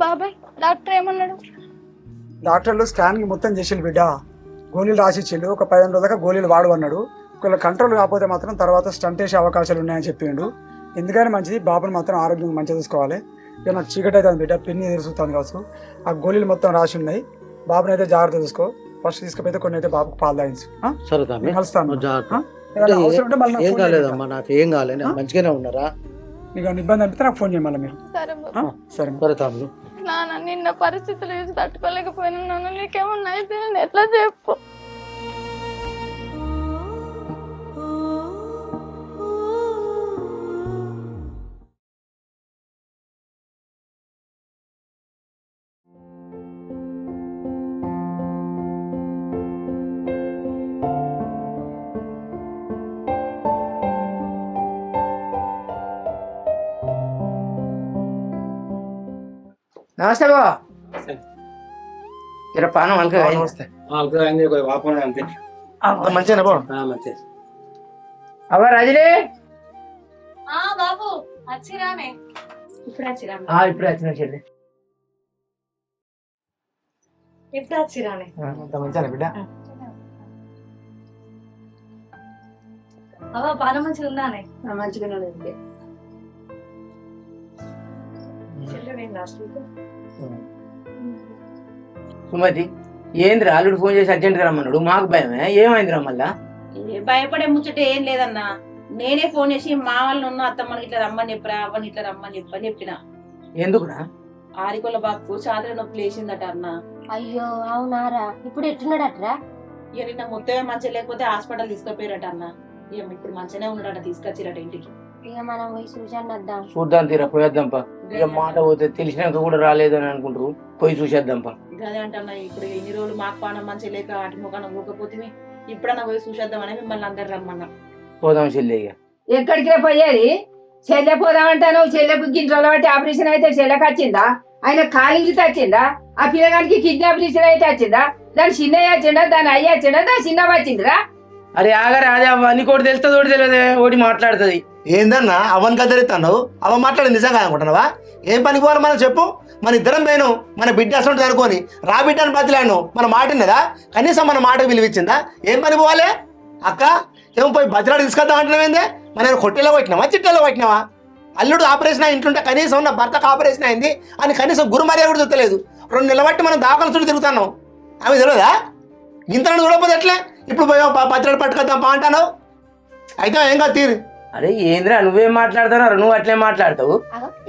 బాబాయ్ డాక్టర్ ఏమన్నాడు? డాక్టర్లు స్కానింగ్ మొత్తం చేసిండు బిడ్డ. గోళీలు రాసిచ్చిండు. ఒక 15 రోజులుగా గోళీలు వాడు అన్నాడు. ఒకవేళ కంట్రోల్ కాకపోతే మాత్రం తర్వాత స్టంట్ వేసే అవకాశాలు ఉన్నాయని చెప్పిండు. ఎందుకని మంచిది, బాబుని మాత్రం ఆరోగ్యం మంచిగా చూసుకోవాలి. ఇక నాకు చీకటి అవుతుంది బిడ్డ, పిన్ని ఎదురుస్తుంది కావచ్చు. ఆ గోళీలు మొత్తం రాసి ఉన్నాయి. బాబుని అయితే జాగ్రత్త చూసుకో. ఫస్ట్ తీసుకుపోతే కొన్ని అయితే బాబుకు పాలు తాగించు. కలుస్తాను. అవసరం ఉంటే మళ్ళీ ఏం కాలేదమ్మా, నాకు ఏం కాలేదు, మంచిగానే ఉన్నారా? మీకు ఇబ్బంది అనిపిస్తే నాకు ఫోన్ చేయమల్లా మీరు. సరే బాబు. సరే సరే తమ్ముడు. నాన్న నిన్న పరిస్థితులు చూసి తట్టుకోలేకపోయినా నాన్న, నీకేమన్నా అయితే నేను ఎట్లా చెప్పు? నమస్తే బాబా. ఇర పానం వాళ్ళకి నమస్తే. అంతే మంచిగా బా. అవ్వ రాజులే. బాబు వచ్చిరానే? ఇప్పుడు వచ్చిరా? ఇప్పుడే వచ్చిన చెల్లి. ఇప్పుడు వచ్చిరానే? అంత మంచిగా బిడ్డ. అవ్వ పానం మంచిగా ఉందానే? మంచిగానే ఉంది. సుమతి, ఏంద్రా అల్లుడు ఫోన్ చేసి అర్జెంట్ గా రమ్మన్నాడు? మాకు భయమే. ఏమైందిరా మళ్ళా? భయపడే ముచ్చట ఏం లేదన్నా, నేనే ఫోన్ చేసి మా వాళ్ళు ఉన్న అత్తమ్మని ఇట్లా రమ్మని చెప్పరా, అవ్వని ఇట్లా రమ్మని చెప్పిన. ఎందుకురా? ఆరికొల్ల బాబుకు చాదర నొప్పి లేచిందట అన్న. అయ్యో అవునారా? ఇప్పుడు ఎట్టున్నాడట్రా? ఇక నిన్న మొత్తమే మంచిగా లేకపోతే హాస్పిటల్ తీసుకుపోయారట అన్న. ఇక ఇప్పుడు మంచిగానే ఉన్నాడట, తీసుకొచ్చిరట ఇంటికి. ఇక మనం పోయి చూసాను వద్దాం. చూద్దాం తీరా, పోయేద్దాంపా. ఇక మాట పోతే తెలిసినాక కూడా రాలేదు అని అనుకుంటారు. పోయి చూసేద్దాంపా. అదే అంటన్నా, ఇప్పుడు ఇన్ని రోజులు మాకు పానం మంచిగా లేక అటు ముఖాన ఊకపోతే ఇప్పుడన్నా పోయి చూసేద్దామని మిమ్మల్ని అందరు రమ్మన్నా. పోదాం చెల్లి. ఇక ఎక్కడికి పోయేది? చెల్లె పోదామంటాను. చెల్లెకు గింజలు బట్టి ఆపరేషన్ అయితే చెల్లెకి వచ్చిందా? ఆయన కాలికి వచ్చిందా? ఆ పిల్లగానికి కిడ్నీ ఆపరేషన్ అయితే వచ్చిందా? దాని చిన్నయ్య వచ్చిందా? దాని అయ్య వచ్చిందా? దాని చిన్న వచ్చిందిరా? అరే ఆగరే, అదే అవ్వ నీకు ఒకటి తెలుస్తుంది, ఒకటి తెలియదు. ఒకటి మాట్లాడుతుంది. ఏందన్నా అవన్ కదరిస్తున్నావు? అవ మాట్లాడి నిజంగా అనుకుంటున్నావా? ఏం పనికి పోవాలి మనం చెప్పు? మన ఇద్దరం పోయినాం, మన బిడ్డ అసలు అనుకోని రా బిడ్డ అని బతిలాను. మన మాట ఉన్నదా? కనీసం మన మాటకు విలువిచ్చిందా? ఏం పని పోవాలి? అక్క ఏమో పోయి బతిలాడు తీసుకొద్దాం అంటున్నావేందే? మన కొట్టెలో కొట్టినావా, చిట్టెలో కొట్టినావా? అల్లుడు ఆపరేషన్ అయి ఇంటుంటే కనీసం నా భర్తకు ఆపరేషన్ అయింది అని కనీసం గురుమర్యాద కూడా చూస్తలేదు. 2 నెలల బట్టి మనం దాఖలు చుట్టూ తిరుగుతున్నాం. ఆమె తెలియదా? ఇంతలో చూడకపోతే ఎట్లా? ఇప్పుడు పోయావు బతిలాడు పట్టుకొద్దాం పా అంటావు. అయితే ఏం కాదు తీరు. అరే ఏంద్రా నువ్వేం మాట్లాడుతున్నావు? నువ్వు అట్లే మాట్లాడతావు.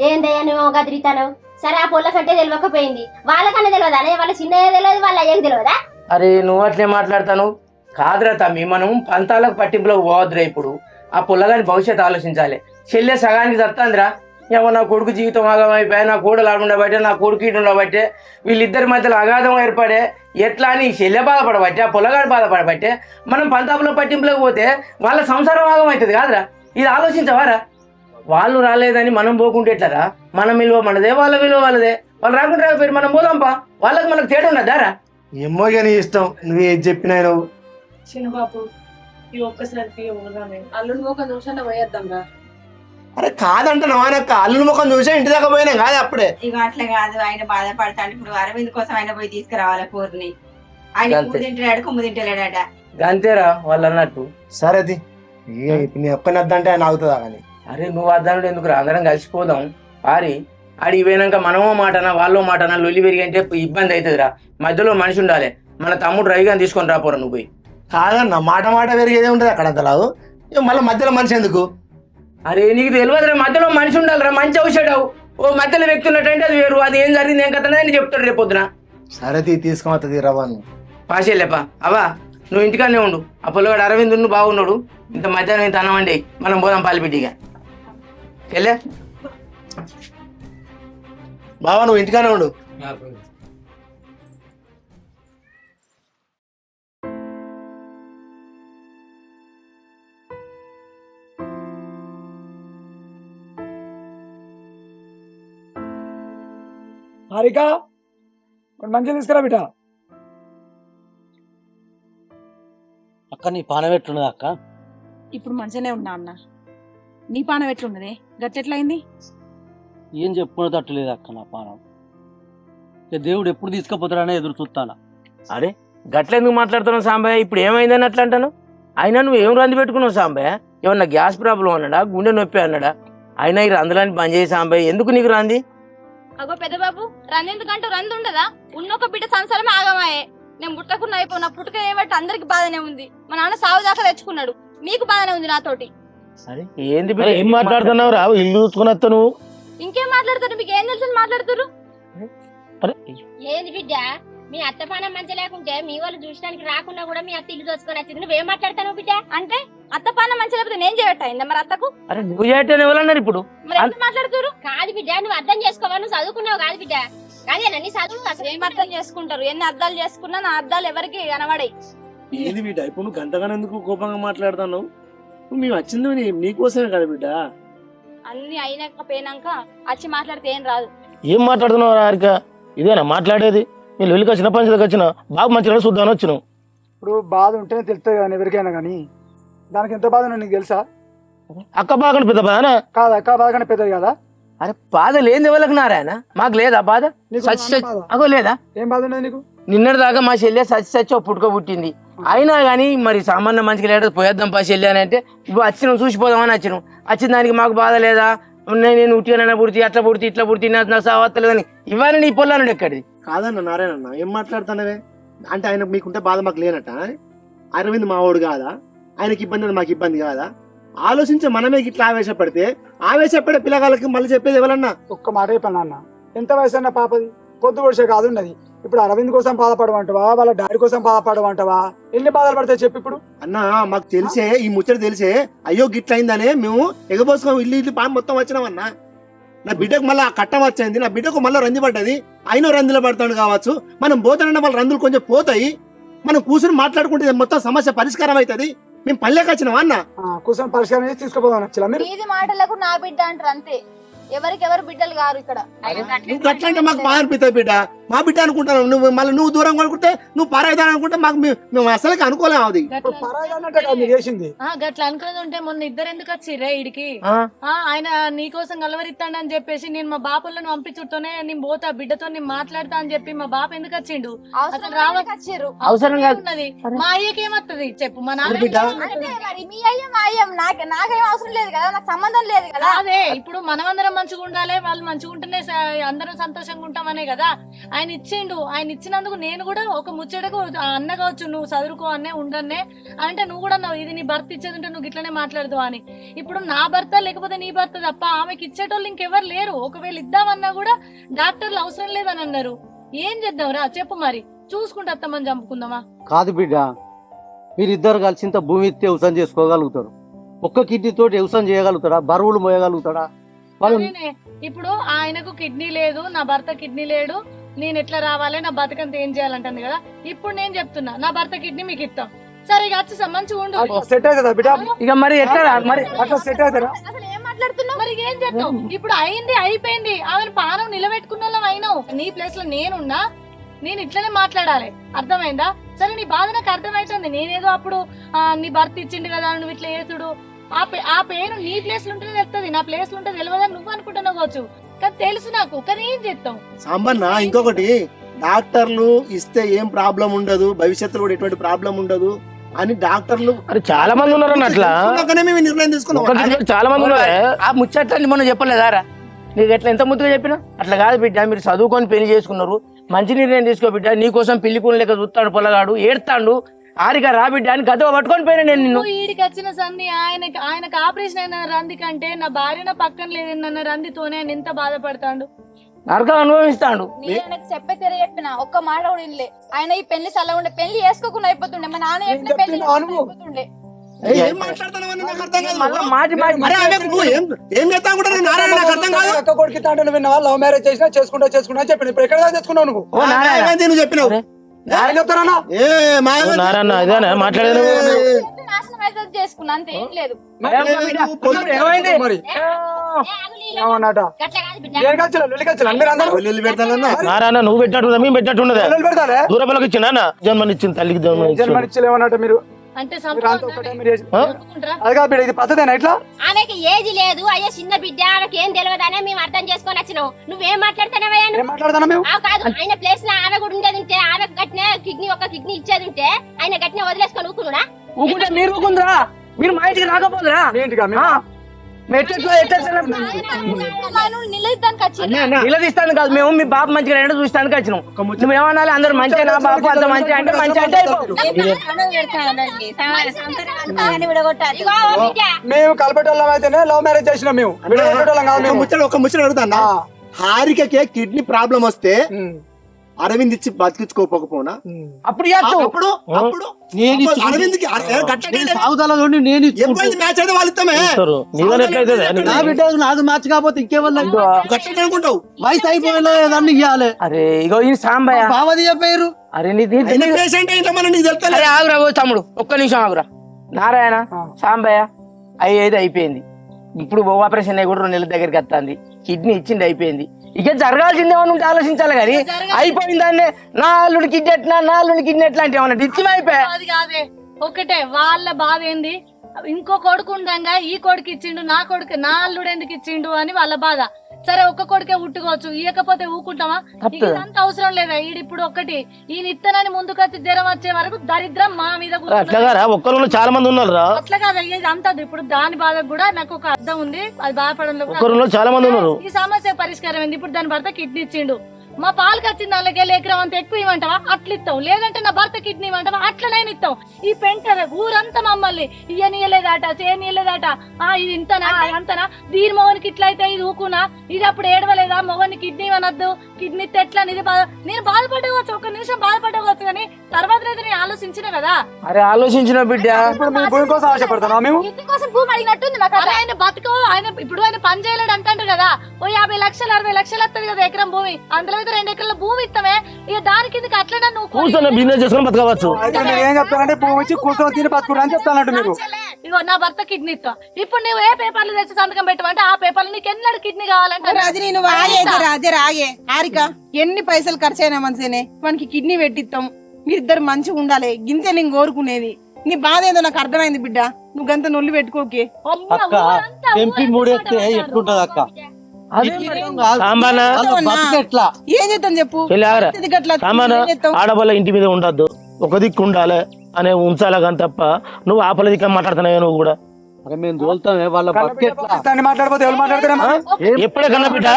ఏందయ్యా నువ్వు గదిరితాను? సరే ఆ పొల్ల కంటే తెలియకపోయింది, వాళ్ళకన్నా తెలియదా? వాళ్ళ చిన్నయ్య తెలియదు, వాళ్ళ అయ్యకు తెలియదా? అరే నువ్వు అట్లే మాట్లాడతాను కాదురా తమ్మి. మనం పంతాలకు పట్టింపులకు పోవద్దురా. ఇప్పుడు ఆ పుల్లగాని భవిష్యత్తు ఆలోచించాలి. చెల్లె సగానికి చస్తాందిరా. ఏమో నా కొడుకు జీవితం ఆగమైపోయా, నా కోడలు ఆడుండబట్టే, నా కొడుకు ఇటు ఉండబట్టే, వీళ్ళిద్దరి మధ్యలో అగాధం ఏర్పడే. ఎట్లా అని చెల్లె బాధపడబట్టే, ఆ పుల్లగాడు బాధపడబట్టే మనం పంతాపుల పట్టింపులకు పోతే వాళ్ళ సంసారం ఆగం అవుతుంది కాదురా. ఇది ఆలోచించవారా? వాళ్ళు రాలేదని మనం పోకుంటే ఎట్లరా? మన విలువ మనదే, వాళ్ళ విలువ వాళ్ళదే. వాళ్ళు రాకుండా రాకపోయి మనం పోదాంపా. వాళ్ళకి మనకు తేడా ఉండదారా? ఏమో కానీ ఇష్టం, నువ్వు ఏది చెప్పినా నువ్వు. చిన్నబాబు ఈ ఒక్కసారికి అల్లుడు ముఖం చూసా పోయేద్దాం రా. అరే కాదంట నవానక్క, అల్లుని ముఖం చూసా ఇంటి దాకా పోయినా కాదు అప్పుడే. ఇక అట్లా కాదు, ఆయన బాధపడతాడు. ఇప్పుడు అరవింద్ కోసం ఆయన పోయి తీసుకురావాలి కూరని. ఆయన కూర తింటాడు, కొమ్ము తింటలేడట. అంతేరా వాళ్ళు అన్నట్టు. సరేది ఇప్పుడు నీ ఒక్కని వద్దంటే ఆయన ఆగుతుందా కానీ. అరే నువ్వు అద్దానుడు ఎందుకు? అందరం కలిసిపోదాం. పారి ఆడికి పోయినాక మనమో మాటనా వాళ్ళో మాటనా లొల్లి పెరిగంటే ఇబ్బంది అవుతుందిరా. మధ్యలో మనిషి ఉండాలి. మన తమ్ముడు రవిగాని తీసుకొని రాపోరా నువ్వు పోయి. కాదన్న మాట మాట పెరిగేదే ఉంటుంది అక్కడ అంతలావు. మళ్ళీ మధ్యలో మనిషి ఎందుకు? అరే నీకు తెలియదురా, మధ్యలో మనిషి ఉండాలిరా. మంచి ఔషధం. ఓ మధ్యలో వ్యక్తి ఉన్నట్టంటే అది వేరు. అది ఏం జరిగింది ఏం కథ అని చెప్తాడు రేపు పొద్దున. సరే తీసుకుపోతుంది రవాను. పాసేలేపా అవా, నువ్వు ఇంటికానే ఉండు. ఆ పొల్లగాడు అరవింద్ నువ్వు బాగున్నాడు. ఇంత మధ్యాహ్నం ఇంత అన్నమండి, మనం పోదాం పాలిపెట్టిగా. వెళ్ళే బావా నువ్వు ఇంటికానే ఉండు. హారిక మంచిగా తీసుకురా బిడ్డ. అక్క అక్క నీ పానం ఎట్లున్నది అక్క? ఇప్పుడు మంచిగానే ఉన్నా అన్న. నీ పానం ఎట్లున్నదే? గట్టెట్లయింది? ఏం చెప్పుకునేటట్టు లేదు అక్క నా పానం. ఇక దేవుడు ఎప్పుడు తీసుకుపోతాడనే ఎదురు చూస్తాను. అరే గట్లెందుకు మాట్లాడుతున్నావు సాంబయ్య? ఇప్పుడు ఏమైందని అట్లా అంటాను? అయినా నువ్వు ఏం రంది పెట్టుకున్నావు సాంబయ్య? ఏమన్నా గ్యాస్ ప్రాబ్లం అన్నాడా, గుండె నొప్పి అన్నాడా? అయినా ఈ రందులని బంద్ చేయి సాంబయ్య. ఎందుకు నీకు రంది? అగో పెద్ద బాబు, రంది ఎందుకంటూ రంది ఉండదా? ఉన్నొక బిడ్డ సంసారం ఆగమాయే. నేను పుట్టకుండా అయిపో, నా పుట్టుక ఏమంటే అందరికి బాధనే ఉంది. మా నాన్న సాగు దాకా తెచ్చుకున్నాడు, మీకు బాధనే ఉంది నాతోటి. అరే ఏంది బిడ్డ ఏం మాట్లాడుతున్నావు రా? ఇల్లు చూసుకుని వస్తా నువ్వు. ఇంకేం మాట్లాడతారు? మీకు ఏం తెలుసు మాట్లాడుతారు? ఏంది బిడ్డ, మీ అత్త పానం మంచి లేకుంటే మీ వాళ్ళు చూసడానికి రాకుండా కూడా మీ అత్త ఇల్లు దోచుకొని వచ్చింది. నువ్వేం మాట్లాడతావు బిడ్డ? అంటే అత్త పాన మంచి లేకపోతే నేను చేయటైందా మరి అత్తకు? అరే నువ్వు చేయటం ఎవరన్నారు ఇప్పుడు? మరి ఎంత మాట్లాడుతారు? కాదు బిడ్డ, నువ్వు అర్థం చేసుకోవా? నువ్వు చదువుకున్నావు కాదు బిడ్డ, కాదేనా నీ చదువు? అసలు ఏం అర్థం చేసుకుంటారు? ఎన్ని అర్థాలు చేసుకున్నా నా అర్థాలు ఎవరికి కనబడాయి. ఏంది బిడ్డ ఇప్పుడు నువ్వు గంటగానే ఎందుకు కోపంగా మాట్లాడుతున్నావు? నువ్వు మేము వచ్చింది నీకోసమే కదా బిడ్డ. అన్ని అయినాక పోయినాక వచ్చి మాట్లాడితే ఏం రాదు. ఏం మాట్లాడుతున్నావు హారిక? ఇదేనా మాట్లాడేది? నేను వెళ్ళికి వచ్చిన పంచలకు వచ్చిన బాబు మంచిగా చూద్దామని వచ్చినావు. ఇప్పుడు బాధ ఉంటేనే తెలుస్తుంది కానీ ఎవరికైనా కానీ. దానికి ఎంత బాధ నీకు తెలుసా? అక్క బాగా పెద్ద బాధనా? కాదు, అక్క బాధ కానీ పెద్దది కదా. అరే బాధ లేని ఎవరికి నారాయణ? మాకు లేదా బాధ? అగో లేదా? ఏం బాధ ఉన్నది నీకు? నిన్నటి దాకా మా చెల్లె సచ్చి పుట్టుక పుట్టింది. అయినా కానీ మరి సామాన్య మంచిగా లేడు, పోయేద్దాం పా చెల్లె అని అంటే ఇప్పుడు వచ్చినాం చూసిపోదామని వచ్చినాం. వచ్చిన దానికి మాకు బాధ లేదా? నేను ఉట్టిగానైనా పుడితే అట్లా పుడితే ఇట్లా పుడితే నాకు సావత్తలేదని ఇవ్వాలి నీ పొలాను ఎక్కడిది? కాదన్న నారాయణ, ఏం మాట్లాడుతున్నావే? అంటే ఆయన మీకుంటే బాధ మాకు లేనట? అరవింద్ మావాడు కాదా? ఆయనకి ఇబ్బంది అది మాకు ఇబ్బంది కాదా? ఆలోచించే మనమే ఇట్లా ఆవేశపడే పిల్లగాళ్ళకి మళ్ళీ చెప్పేది ఎవరన్నా? ఒక్క మాట చెప్పాను అన్న, ఎంత వయసు అన్న పాపది? పొద్దు పొడిచే కాదు ఉన్నది. ఇప్పుడు అరవింద్ కోసం బాధపడమంటావా, వాళ్ళ డాడీ కోసం బాధపడమంటావా? ఎన్ని బాధలు పడతాయి చెప్పు ఇప్పుడు? అన్న మాకు తెలిసే, ఈ ముచ్చట తెలిసే అయ్యో గిట్లయిందనే మేము ఎగబోసుకొని ఇల్లు పాము మొత్తం వచ్చినామన్నా. నా బిడ్డకు మళ్ళీ ఆ కట్టం వచ్చింది, నా బిడ్డకు మళ్ళీ రంది పడ్డది. అయినో రందులో పడతాడు కావచ్చు. మనం పోతానన్న వాళ్ళ రందులు కొంచెం పోతాయి. మనం కూర్చొని మాట్లాడుకుంటే మొత్తం సమస్య పరిష్కారం అవుతుంది. మేము పల్లెకి వచ్చినావా అన్న? కూర్చొని పరిష్కారం చేసి తీసుకుపోదాం నచ్చలా మీరు? మీది మాటలకు నా బిడ్డ అంటారు అంతే, ఎవరికెవరు బిడ్డలు గారు ఇక్కడ. నువ్వు అట్లంటే మాకు బాధ అనిపిస్తుంది బిడ్డ. మా బిడ్డ అనుకుంటాను, నువ్వు మళ్ళీ నువ్వు దూరం కొనుక్కుంటే నువ్వు పారాయిదాని అనుకుంటే మాకు మేము అసలుకి అనుకోలేము. అది చేసింది గట్లా అనుకునేది ఉంటే మొన్న ఇద్దరు ఎందుకు వచ్చిర్రే ఇడికి? ఆయన నీకోసం కలవరిస్తాడని చెప్పేసి నేను మా బాపులను పంపించుతూనే నేను పోతా బిడ్డతో నేను మాట్లాడతా అని చెప్పి మా బాప ఎందుకు వచ్చిండు? అసలు రావచ్చారు ఉన్నది. మా అయ్యకి ఏమత్తది చెప్పు? మా నాన్న మీ అయ్య మా అయ్య నాకేం అవసరం లేదు కదా, నాకు సంబంధం లేదు కదా. అదే ఇప్పుడు మనమందరం మంచిగా ఉండాలి, వాళ్ళు మంచిగా ఉంటేనే అందరం సంతోషంగా ఉంటామనే కదా ఆయన ఇచ్చిండు. ఆయన ఇచ్చినందుకు నేను కూడా ఒక ముచ్చటకు అన్న కావచ్చు, నువ్వు చదువుకో అన్నే ఉండన్నే అంటే నువ్వు కూడా ఇది నీ భర్త ఇచ్చేది ఉంటే నువ్వు ఇట్లనే మాట్లాడదు అని. ఇప్పుడు నా భర్త లేకపోతే నీ భర్త తప్ప ఆమెకి ఇచ్చేటోళ్ళు ఇంకెవరు లేరు. ఒకవేళ ఇద్దామన్నా కూడా డాక్టర్లు అవసరం లేదని అన్నారు. ఏం చేద్దాం రా చెప్పు? మరి చూసుకుంటే అత్తమ్మని చంపుకుందామా? కాదు బిడ్డ, మీరిద్దరు కలిసి ఇంత భూమి ఇస్తే వ్యవసాయం చేసుకోగలుగుతారు. ఒక్క కిడ్నీ తోటి వ్యవసాయం చేయగలుగుతాడా? బరువులు మోయగలుగుతాడా? ఇప్పుడు ఆయనకు కిడ్నీ లేదు, నా భర్త కిడ్నీ లేడు, నేను ఎట్లా రావాలి, నా బతకంత ఏం చేయాలంటుంది కదా. ఇప్పుడు నేను చెప్తున్నా నా భర్త కిడ్నీ మీకు ఇస్తాం, సరే ఇక వచ్చి మంచిగా ఉండు. సెట్ అవుతుందా బిడ్డ? ఇక మరి ఎట్లా మరి అట్లా సెట్ అవుతారా? అసలు ఏం మాట్లాడుతున్నావు? మరి ఏం చేద్దాం? ఇప్పుడు అయింది అయిపోయింది. ఆమెను పానం నిలబెట్టుకున్న వాళ్ళం అయినావు. నీ ప్లేస్ లో నేనున్నా, నేను ఇట్లనే మాట్లాడాలి. అర్థమైందా? సరే నీ బాధ నాకు అర్థమవుతుంది. నేనేదో అప్పుడు నీ భర్త ఇచ్చిండు కదా నువ్వు ఇట్లా చేసుడు, ఆ పేరు నీ ప్లేస్ లో ఉంటేనే తెలుస్తుంది, నా ప్లేస్ లో ఉంటే తెలియదని నువ్వు అనుకుంటున్నావు కావచ్చు, కానీ తెలుసు నాకు. కానీ ఏం చేస్తాం సాంబన్న? ఇంకొకటి, డాక్టర్లు ఇస్తే ఏం ప్రాబ్లం ఉండదు, భవిష్యత్తులో కూడా ఎటువంటి ప్రాబ్లం ఉండదు అని డాక్టర్లు చాలా మంది ఉన్నారు అట్లా. మేము నిర్ణయం తీసుకున్నాం. చాలా మంది ఉన్నారు. ఆ ముచ్చట్లని మనం చెప్పలేదారా? నీకు ఎట్లా ఎంత ముద్దుగా చెప్పినా? అట్లా కాదు బిడ్డ, మీరు చదువుకొని పెళ్లి చేసుకున్నారు, మంచి నిర్ణయం తీసుకో బిడ్డ. నీకోసం పెళ్లి పూలు లెక్క చూస్తాడు పొలగాడు, ఏడుతాడు. ఆరిక రా బిడ్డ అని గత పట్టుకొని పోయినా నేను నిన్ను. ఈడికి వచ్చిన సంధి ఆయనకు ఆపరేషన్ అయిన రంది కంటే నా భార్య నా పక్కన లేదన్న రందితోనే ఆయన ఎంత బాధపడతాడు, నరకం అనుభవిస్తాడు. నేను చెప్పే తెర చెప్పిన ఒక్క మాట కూడా ఇల్లే. ఆయన ఈ పెళ్లి సలా ఉండే, పెళ్లి చేసుకోకుండా అయిపోతుండే. మా నాన్న చెప్పిన పెళ్లి అయిపోతుండే. అక్క కొడుకు తాండను విన్నావా? లవ్ మ్యారేజ్ చేసినా చేసుకుంటా అని చెప్పిన. ఇప్పుడు ఎక్కడ చేసుకున్నావు నువ్వు? నువ్వు చెప్పినావు మాట్లాడేది నాశనం అయితే చేసుకున్నా, అంతే, ఏం లేదు. నారాయణ నువ్వు పెట్టినట్టు మేము పెట్టినట్టున్నదా? దూరపలకు ఇచ్చిన జన్మనిచ్చింది తల్లికి జన్మనిచ్చలేమన్నట మీరు. అంటే మీరంతా ఒక్కటే మీరు చేసి- చంపుకుంటారా? అది కాదు బిడ్డ, ఇది పద్ధతేనా ఇట్లా? ఆమెకి ఏజ్ లేదు, అయ్యా చిన్న బిడ్డ, ఆమెకి ఏం తెలియదనే మేము అర్థం చేసుకొని వచ్చినావు. నువ్వేం మాట్లాడుతున్నావయ్యా? ఏం మాట్లాడతానా మేము? కాదు, ఆయన ప్లేస్ లో ఆమె కూడా ఉండేది ఉంటే, ఆమె గట్టిన కిడ్నీ ఒక కిడ్నీ ఇచ్చేది ఉంటే ఆయన గట్టిన వదిలేసుకొని ఊకునుడా? ఊకుంటే మీరు ఊకుందిరా, మీరు మా ఇంటికి రాకపోదురా? ఏంటిగా మేము? నిలదీద్దానికి వచ్చిండు. నిలదీస్తాను కాదు, మేము మీ బాబు మంచిగా ఎండ చూస్తానికి వచ్చినాం. నువ్వు ఏమన్నా అందరు మంచిగా బాబు అంత మంచి అంటే మంచి అంటే ఇగో ఓ బిడ్డ, మేము కలపటోళ్ళం అయితేనే లవ్ మ్యారేజ్ చేసినాం. మేము విడగొట్టేటోళ్ళం కాదు మేము. ఒక ముచ్చట అడుగుతాను. హారికకే కిడ్నీ ప్రాబ్లం వస్తే అరవింద్ ఇచ్చి బతికించుకోకపోనా? అప్పుడు చేస్తావు. అప్పుడు అప్పుడు నేను అరవింద్కి సాగుదలలోని నేను ఎవరిని మ్యాచ్ అయితే వాళ్ళు ఇస్తామే. నా బిడ్డ నాకు మ్యాచ్ కాకపోతే ఇంకేమన్నా గట్టిగా అనుకుంటావు. వయసు అయిపోయినా ఇవ్వాలి. అరే ఇగో ఈ సాంబయ్య బావది చెప్పారు. అరే పేషెంట్ ఇంట్లో మనం నీకు తెలుస్తా. అరే ఆగురా ఓ తమ్ముడు, ఒక్క నిమిషం ఆగురా. నారాయణ సాంబయ్య అయ్యేది అయిపోయింది. ఇప్పుడు ఆపరేషన్ అయ్యి కూడా 2 నెలల దగ్గరికి వస్తుంది. కిడ్నీ ఇచ్చింది అయిపోయింది. ఇక జరగాల్సిందేమని ఉంటే ఆలోచించాలి కానీ అయిపోయింది దాన్ని నా అల్లుడి కిడ్నీ ఎట్లా అంటే ఏమన్నా ఇచ్చిన అయిపోయా. అది కాదే, ఒకటే వాళ్ళ బాధ ఏంది, ఇంకో కొడుకు ఉండగా ఈ కొడుకు ఇచ్చిండు, నా అల్లుడు ఎందుకు ఇచ్చిండు అని వాళ్ళ బాధ. సరే ఒక్క కొడుకే ఉట్టుకోవచ్చు, ఇయ్యకపోతే ఊకుంటామా? ఇదంతా అవసరం లేదా? ఈడిప్పుడు ఒకటి ఈయన ఇత్తనని ముందుకు వచ్చి జ్వరం వచ్చే వరకు దరిద్రం మా మీద ఒక్కరు చాలా మంది ఉన్నారు రా. అట్లా కాదు అయ్యేది అంతా. ఇప్పుడు దాని బాధ కూడా నాకు ఒక అర్థం ఉంది, అది బాధపడంలో ఒక్కరు చాలా మంది ఉన్నారు. ఈ సమస్య పరిష్కారం ఏంది? ఇప్పుడు దాని భర్త కిడ్నీ ఇచ్చిండు, మా పాలకి వచ్చిన దానికి ఎకరం అంత ఎక్కువ ఇవ్వమంటావా? అట్లా ఇస్తాం. లేదంటే నా భర్త కిడ్నీ ఇవ్వమంటావా? అట్లనైనా ఇస్తాం. ఈ పెంటర్ ఊరంతా మమ్మల్ని ఇయ్యనీయలేదట, చేయనీయలేదట, ఇది ఇంతనా అంతనా, దీని మొగనికి ఇట్లా అయితే ఇది ఊకునా, ఇది అప్పుడు ఏడవలేదా, మొగని కిడ్నీ ఇవ్వనొద్దు, కిడ్నీ ఎట్లా ఇది నేను బాధపడవచ్చు, 1 నిమిషం బాధపడవచ్చు, కానీ తర్వాత అయితే నేను ఆలోచించిన కదా. అరే ఆలోచించిన బిడ్డ, ఇప్పుడు మీ భూమి కోసం ఆశపడతాను మేము. ఇంటి కోసం భూమి అడిగినట్టుంది నాకు. అరే ఆయన బతుకు, ఇప్పుడు ఆయన పని చేయలేడు అంటాడు కదా, ఓ 50 లక్షలు 60 లక్షలు వస్తుంది కదా ఎకరం భూమి, అందులో 2 ఎకరాల భూమి ఇస్తామే, ఇక దాని కిందకి అట్లా నువ్వు కూర్చొని బిజినెస్ చేసుకొని బతకవచ్చు. అయితే మీరు ఏం చెప్తారంటే భూమి ఇచ్చి కూర్చొని తిని బతుకురు అని చెప్తానంట మీరు. ఇగో నా భర్త కిడ్నీ ఇస్తా, ఇప్పుడు నువ్వు ఏ పేపర్లు తెచ్చి సంతకం పెట్టమంటే ఆ పేపర్లు నీకు ఎన్నడు కిడ్నీ కావాలంటే రాజీ నువ్వు ఆగే హారిక, ఎన్ని పైసలు ఖర్చు అయినా మంచిగానే మనకి కిడ్నీ పెట్టిస్తాం. మీరిద్దరు మంచిగా ఉండాలి, గింతే నేను కోరుకునేది. నీ బాధ ఏదో నాకు అర్థమైంది బిడ్డ, నువ్వు గంత నొల్లి పెట్టుకోకే. అక్క తెంపి మూడెత్తే ఎట్లుంటది అక్క? ఏం చేద్దాం చెప్పు? ఆడవాళ్ళ ఇంటి మీద ఉండద్దు, ఒక దిక్కు ఉండాలి అనే ఉంచాలి కానీ తప్ప నువ్వు ఆపల దిక్కు మాట్లాడుతున్నావు. నువ్వు కూడా మాట్లాడిపోతే ఎవరు మాట్లాడతారా? ఎప్పుడే కన్నా బిడ్డ,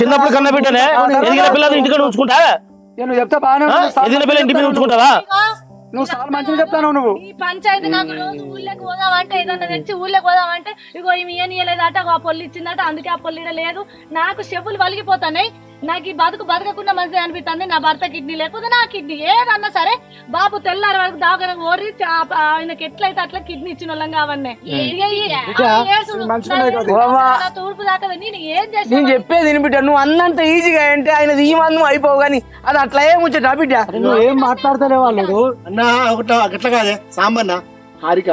చిన్నప్పుడు కన్నా బిడ్డనే ఎదిగిన పిల్లలు ఇంటికి ఉంచుకుంటా, నువ్వు చెప్తా బాగానే ఎదిగిన పిల్లలు ఇంటి మీద ఉంచుకుంటావా? నువ్వు చాలా మంచిగా చెప్తాను. నువ్వు ఈ పంచాయతీ నాకు రోజు ఊళ్ళకి పోదామంటే ఏదన్నా తెచ్చి ఊళ్ళకి పోదామంటే ఇగో ఈమె ఇయ్యలేదట, ఆ పొల్లి ఇచ్చిందట, అందుకే ఆ పొల్లి లేదు. నాకు చెవులు వలిగిపోతాయి. నాకు ఈ బతకకుండా మంచిగా అనిపిస్తుంది. నా భర్త కిడ్నీ లేకపోతే నా కిడ్నీ ఏదన్నా సరే, బాబు తెల్లారి వరకు దాకా ఓడి ఆయనకి ఎట్లయితే అట్లా కిడ్నీ ఇచ్చిన వాళ్ళం కావన్నే. తూర్పు దాకా నేను ఏం చేసి నేను చెప్పేది విని బిడ్డ, నువ్వు అన్నంత ఈజీగా అంటే ఆయన ఈ మందు అయిపోవు కానీ అది అట్లా ఏం వచ్చేట బిడ్డ. నువ్వు ఏం మాట్లాడతానే వాళ్ళు అన్నా అట్లా కాదే సాంబన్న. హారిక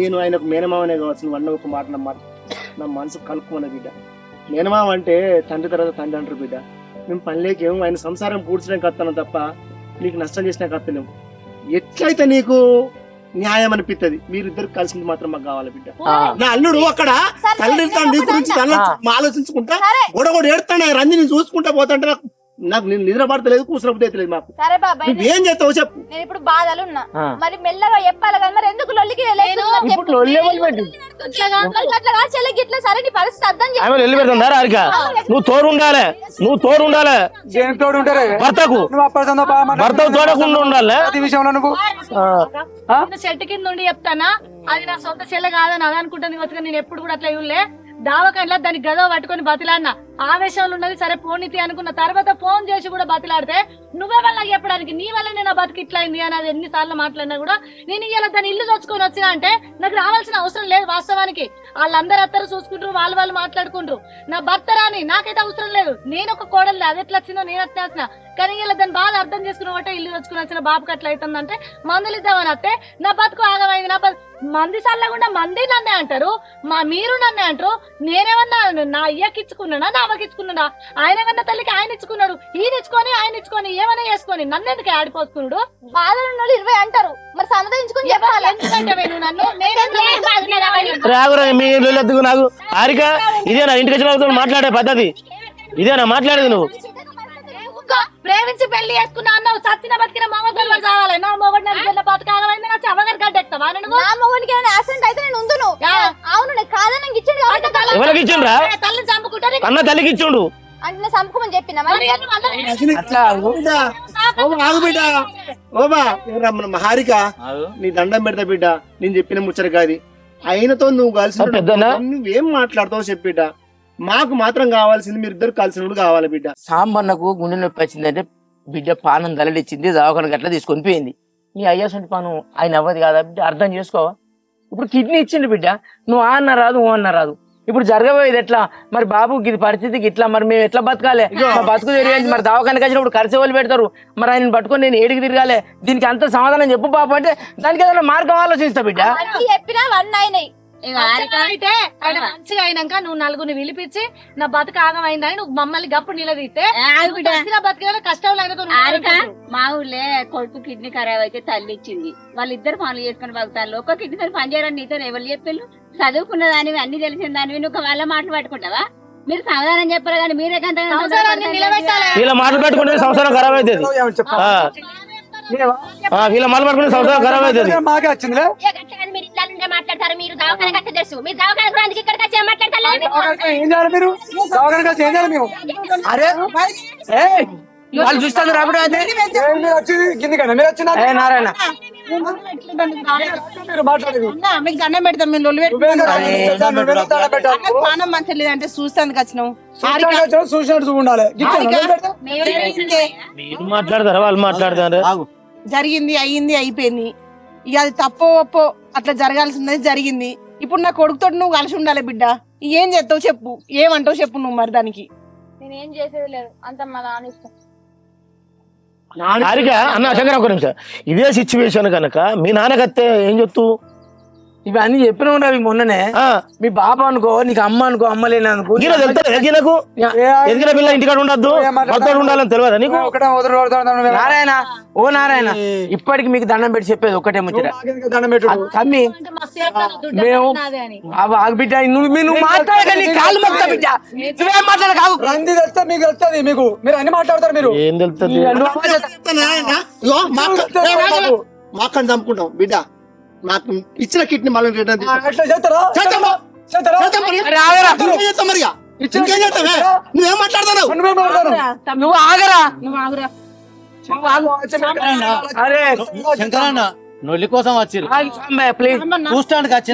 నేను ఆయనకు మేనమావనే కావచ్చు. నువ్వు అన్న ఒక మాట నా మనసు కలుపుకున్న బిడ్డ. మేనమావ అంటే తండ్రి తర్వాత తండ్రి అంటారు బిడ్డ. మేము పనిలేకేమో ఆయన సంసారం పూడ్చడానికి వస్తాను తప్ప నీకు నష్టం చేసినా కత్తలేము. ఎట్లయితే నీకు న్యాయం అనిపిస్తుంది, మీరిద్దరు కలిసింది మాత్రం మాకు కావాలి బిడ్డ. నా అల్లుడు అక్కడ తల్లి తండ్రి గురించి ఆలోచించుకుంటా గొడవ ఏడుతాను, రంజిని చూసుకుంటా పోతుంటే నాకు నేను నిద్ర పడతలేదు, కూర్చున్నప్పుడు అయితే మాకు. సరే బాబాయ్, ఏం చేస్తావు చెప్పు. నేను ఇప్పుడు బాధలు ఉన్నా, మరి మెల్లగా చెప్పాలి కదా, మరి ఎందుకు లొల్లికి సరే నీ పరిస్థితి అర్థం నువ్వు తోడు ఉండాలి, నువ్వు తోడు ఉండాలి. తోడు ఉంటారే భర్తకు భర్త తోడకుండా ఉండాలి. విషయంలో నువ్వు చెట్టు కింద ఉండి చెప్తానా, అది నా సొంత చెల్లె కాదని అది అనుకుంటాను. నేను ఎప్పుడు కూడా అట్లా ఇవ్వలే. దావకంలో దానికి గదవ పట్టుకొని బతిలాడినా, ఆవేశంలో ఉన్నది సరే పోనీతి అనుకున్న తర్వాత ఫోన్ చేసి కూడా బతిలాడితే నువ్వే వల్ల చెప్పడానికి నీ వల్ల నేను బతికి ఇట్లా అయింది అని అది ఎన్నిసార్లు మాట్లాడినా కూడా నేను ఇలా దాన్ని ఇల్లు తెచ్చుకొని వచ్చినా అంటే నాకు రావాల్సిన అవసరం లేదు. వాస్తవానికి వాళ్ళందరూ అత్తరు చూసుకుంటారు, వాళ్ళు మాట్లాడుకుంటారు. నా భర్త రాని నాకైతే అవసరం లేదు. నేను ఒక కోడలు, అది ఎట్లా వచ్చిందో నేను అట్లా వచ్చినా. కానీ ఇలా దాన్ని బాగా అర్థం చేసుకున్నట్టే ఇల్లు తెచ్చుకుని వచ్చిన బాబుకి అట్లా అవుతుందంటే మందులు ఇద్దామని వస్తే నా బతుకు ఆగమైంది. నా మంది సల్లకుండా మంది నన్నే అంటారు, మీరు నన్నే అంటారు. నేనేమన్నా నా అయ్యకిచ్చుకున్నానా, నా ఆమెకి ఇచ్చుకున్నాడా? ఆయన కన్నా తల్లికి ఆయన ఇచ్చుకున్నాడు. ఈయన ఇచ్చుకొని ఆయన ఇచ్చుకొని ఏమైనా చేసుకొని నన్ను ఎందుకు ఆడిపోతున్నాడు? బాధలు ఉన్న వాళ్ళు 20 అంటారు, మరి సమాధానించుకొని చెప్పాలి. ఎందుకంటే నువ్వు నన్ను రాగురా మీ ఇల్లు నాకు హారిక, ఇదేనా ఇంటికి వచ్చిన మాట్లాడే పద్ధతి? ఇదేనా మాట్లాడేది నువ్వు? ప్రేమించి పెళ్లి చేసుకున్నా అన్నావు, చచ్చిన బతికిన మొగలు చావాలి. నా మొగడు నా బతకాలైనా అవగారు గడ్డెక్తావా? నా మొగుడికి ఏమైనా యాక్సిడెంట్ అయితే నేను ఉందును. అవును, నేను కాదని నాకు ఇచ్చిండు కాబట్టి ఎవరికి ఇచ్చిండ్రా? తల్లిని చంపుకుంటారు అన్న తల్లికి ఇచ్చిండు. అంటే నేను చంపుకోమని చెప్పిన అట్లా ఆగు బిడ్డ. ఓబా హారిక, నీ దండం పెడతా బిడ్డ, నేను చెప్పిన ముచ్చట కాదు. ఆయనతో నువ్వు కలిసి పెద్దనా నువ్వేం మాట్లాడతావు చెప్పిడ్డ. మాకు మాత్రం కావాల్సింది మీరిద్దరు కలిసినప్పుడు కావాలి బిడ్డ. సాంబన్నకు గుండె నొప్పి వచ్చిందంటే బిడ్డ పానం దళడిచ్చింది, దవాఖానకి అట్లా తీసుకొని పోయింది. నీ అయ్యాసంటి పానం ఆయన అవ్వదు కదా బిడ్డ, అర్థం చేసుకోవా? ఇప్పుడు కిడ్నీ ఇచ్చిండు బిడ్డ, నువ్వు ఆ అన్న రాదు ఓ అన్న రాదు. ఇప్పుడు జరగబోయేది ఎట్లా మరి? బాబుకి ఇది పరిస్థితికి ఇట్లా మరి మేము ఎట్లా బతకాలి? బతుకు తిరిగి మరి దవాఖానకి వచ్చినప్పుడు ఖర్చు వాళ్ళు పెడతారు, మరి ఆయన పట్టుకొని నేను ఏడికి తిరగాలి? దీనికి అంత సమాధానం చెప్పు పాప అంటే దానికి ఏదైనా మార్గం ఆలోచిస్తా బిడ్డ. చెప్పినా 1 అయినాయి. అయితే ఆయన మంచిగా అయినాక నువ్వు నలుగురిని పిలిపించి నా బతుకు ఆగమైందని నువ్వు మమ్మల్ని గప్పుడు నిలదీస్తే బతికే కష్టం. మా ఊళ్ళే కొడుకు కిడ్నీ ఖరాబ్ అయితే తల్లి ఇచ్చింది, వాళ్ళిద్దరు పనులు చేసుకుని బతుకుతారు. ఒక కిడ్నీ సరి పని చేయడానికి నీతో ఎవరు చెప్పారు? చదువుకున్న దానివి, అన్ని తెలిసిన దానివి, నువ్వు వాళ్ళ మాటలు పట్టుకుంటావా? మీరు సమాధానం చెప్పారు కానీ మీరే వీళ్ళ మాటలు పెట్టుకుంటే సంవత్సరం ఖరాబ్ అవుతుంది. వీళ్ళ మాటలు పెట్టుకుంటే సంవత్సరం ఖరాబ్ అవుతుంది. మాకే వచ్చిందిలే. మీరు ఇట్లా నుండే మాట్లాడతారు, మీరు దవాఖాన కట్ట తెలుసు, మీరు దవాఖాన గురించి ఇక్కడికి వచ్చి మాట్లాడతారు. ఏం చేయాలి మీరు? దవాఖానకి వచ్చి ఏం చేయాలి మేము? అరే వాళ్ళు చూస్తాను రాబడి అయితే మీరు వచ్చింది కిందికన్నా, మీరు వచ్చిన నారాయణ మీరు మాట్లాడేది. మీకు దండం పెడతాం, మేము లొల్లి పానం మంచి లేదంటే చూస్తానికి వచ్చినాం. చూసినట్టు ఉండాలి. మీరు మాట్లాడతారా వాళ్ళు మాట్లాడతారు? జరిగింది అయ్యింది అయిపోయింది, ఇక అది తప్పో ఒప్పో అట్లా జరగాల్సింది జరిగింది. ఇప్పుడు నా కొడుకుతో నువ్వు కలిసి ఉండాలి బిడ్డ. ఏం చేస్తావు చెప్పు, ఏమంటావు చెప్పు నువ్వు మరి దానికి. నేనేం చేసేది లేదు, అంత మా నాన్న ఇష్టం. హారిక అన్న శంకర్ ఒక నిమిషం, ఇదే సిచ్యువేషన్ కనుక మీ నాన్నకత్తే ఏం చెప్తూ? ఇవి అన్ని చెప్పిన ఉండవు మొన్ననే. మీ బాబు అనుకో, నీకు అమ్మ అనుకో, అమ్మ లేననుకో ఎదిగిన పిల్ల ఇంటికాడ ఉండద్దు ఉండాలని తెలియదా నీకు? నారాయణ ఓ నారాయణ, ఇప్పటికి మీకు దండం పెట్టి చెప్పేది ఒకటే ముచ్చట. తమ్మి మేము బిడ్డ నువ్వు మాట్లాడక కాళ్ళు మొక్తా బిడ్డ, నువ్వేం మాట్లాడ కాదు. మీకు తెలుస్తుంది, మీకు మీరు అన్ని మాట్లాడతారు. మీరు ఏం తెలుస్తుంది? మాకని చంపుకుంటాం బిడ్డ. నాకు ఇచ్చిన కిడ్నీ మళ్ళీ రిటర్న్ నువ్వేం మాట్లాడతావు? నువ్వు ఆగరా, నువ్వు ఆగురా. అరే శంకరన్న నొల్లి కోసం వచ్చిర్రు, ప్లీజ్ చూస్తానికి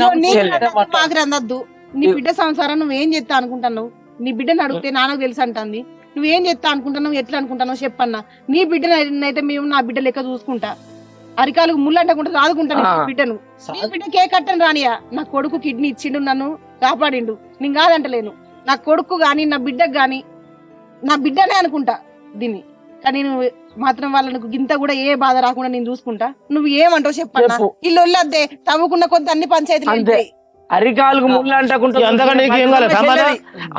మాకు అందద్దు. నీ బిడ్డ సంసారం నువ్వేం చేస్తా అనుకుంటున్నావు? నీ బిడ్డను అడిగితే నాన్నకు తెలుసు అంటుంది. నువ్వేం చేస్తా అనుకుంటున్నావు, ఎట్లా అనుకుంటున్నావు చెప్పన్నా. నీ బిడ్డనైతే మేము నా బిడ్డ లెక్క చూసుకుంటా, అరికాలకు ముళ్ళంటకుండా రాదుకుంటాను బిడ్డను. నీ బిడ్డ కేక్ కట్టను రానియా. నా కొడుకు కిడ్నీ ఇచ్చిండు, నన్ను కాపాడిండు, నేను కాదంటలేను. నా కొడుకు గాని నా బిడ్డకు గాని నా బిడ్డనే అనుకుంటా దీన్ని. కానీ నువ్వు మాత్రం వాళ్ళకు గింత కూడా ఏ బాధ రాకుండా నేను చూసుకుంటా. నువ్వు ఏమంటావు చెప్పన్నా. ఇల్లు వల్లద్దే తవ్వుకున్న కొద్ది అన్ని పంచాయతీలు అరికాలకు ముళ్ళు అంటకుంటా. అంతకంటే నీకేం కావాలి?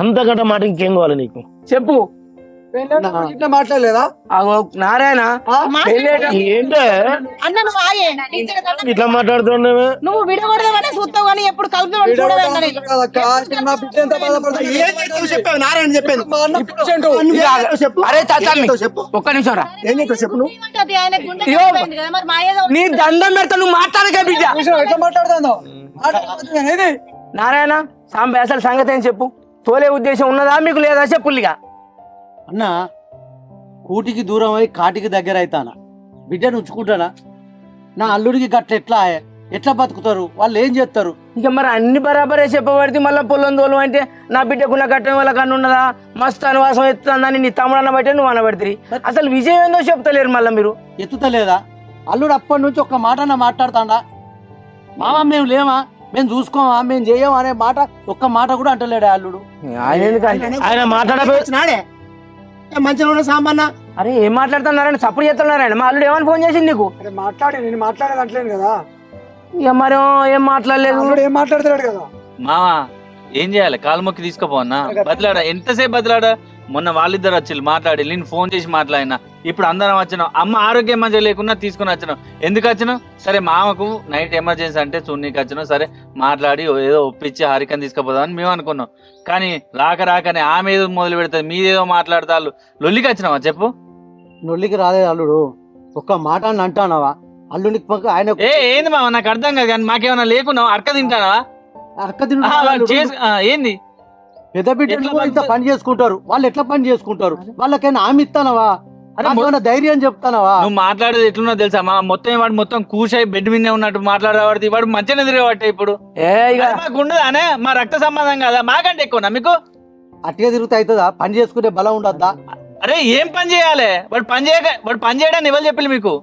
అంతకంటే మాట ఇంకేం కావాలి నీకు చెప్పు. మాట్లాడలేదా నారాయణ? ఏంటే ఇట్లా మాట్లాడుతున్నావే? నువ్వు విడగొడదామనే చూస్తావు కానీ ఎప్పుడు కలుపుతావు చూడవే. నారాయణ చెప్పాను. అరే చెప్పు, ఒక్క నిమిషం రా. ఏం చెప్తావు చెప్పు నువ్వు. నీ దండం పెడతా, నువ్వు మాట్లాడక బిడ్డ. ఎట్లా మాట్లాడుతున్నావు? నారాయణ సాంబ అసలు సంగతి ఏం చెప్పు. తోలే ఉద్దేశం ఉన్నదా మీకు లేదా చెప్పులిగా? అన్న కూటికి దూరం అయి కాటికి దగ్గర అవుతానా? బిడ్డను ఉంచుకుంటానా? నా అల్లుడికి గట్ల ఎట్లా బతుకుతారు వాళ్ళు? ఏం చేస్తారు? ఇక మరి అన్ని బరాబరే చెప్పబడితే మళ్ళీ పొలం తోలు అంటే నా బిడ్డకున్న కట్టడం వల్ల కన్ను ఉన్నదా? మస్తు అనువాసం ఎత్తుందని నీ తమ్ముడు అన్నబట్టే నువ్వు అనబడితే అసలు విజయం ఏందో చెప్తలేరు మళ్ళీ మీరు. ఎత్తుతలేదా? అల్లుడు అప్పటి నుంచి ఒక్క మాట మాట్లాడుతాడా? మామ మేము లేమా, మేము చూసుకోమా, మేము చేయమా అనే మాట ఒక్క మాట కూడా అంటలేడా అల్లుడు? ఆయన మాట్లాడబోతున్నాడే మంచిగా ఉన్న సాంబన్న. అరే ఏం మాట్లాడుతున్నారని సపోర్ట్ చేస్తున్నారండి. మా అల్లుడు ఏమని ఫోన్ చేసింది నీకు? నేను మాట్లాడేది అంటలేను కదా. ఇక మరి ఏం మాట్లాడలేదు. ఏం మాట్లాడతాడు కదా మావా. ఏం చేయాలి? కాలు మొక్కి తీసుకుపోవన్నా? బదిలాడా? ఎంతసేపు బదిలాడా? మొన్న వాళ్ళిద్దరు వచ్చి మాట్లాడి నేను ఫోన్ చేసి మాట్లాడినా. ఇప్పుడు అందరం వచ్చినాం. అమ్మ ఆరోగ్యం మంచిగా లేకున్నా తీసుకుని వచ్చినాం. ఎందుకు వచ్చినాం? సరే మామకు నైట్ ఎమర్జెన్సీ అంటే చూడనీకి వచ్చినాం. సరే మాట్లాడి ఏదో ఒప్పించి హారికని తీసుకుపోదామని మేము అనుకున్నాం. కానీ రాకనే ఆమె ఏదో మొదలు పెడతాది, మీదేదో మాట్లాడతాళ్ళు. లొల్లికి వచ్చినావా చెప్పు? నొల్లికి రాలేదు అల్లుడు. ఒక్క మాట అని అంటానవా? అల్లుడికి పక్క ఆయన ఏంది మామ నాకు అర్థం కాదు. కానీ మాకేమన్నా లేకున్నావు? అర్క తింటానా? అర్క తింటా ఏంది? పెద్ద బిడ్డలు ఇంత పని చేసుకుంటారు. వాళ్ళు ఎట్లా పని చేసుకుంటారు? వాళ్ళకైనా హామీ ఇస్తానవా? ధైర్యం చెప్తానవా? నువ్వు మాట్లాడేది ఎట్లున్నా తెలుసా? మొత్తం వాడు మొత్తం కూర్చాయి బెడ్ మీదే ఉన్నట్టు మాట్లాడేవాడు. వాడు మంచిగా తిరిగేవాటే. ఇప్పుడు మాకు ఉండదు అనే మా రక్త సంబంధం కదా, మాకంటే ఎక్కువనా మీకు? అట్టిగా తిరుగుతా అవుతుందా? పని చేసుకునే బలం ఉండద్దా? అరే ఏం పని చేయాలి? వాడు పని చేయడాన్ని ఎవరు చెప్పిల్లు మీకు?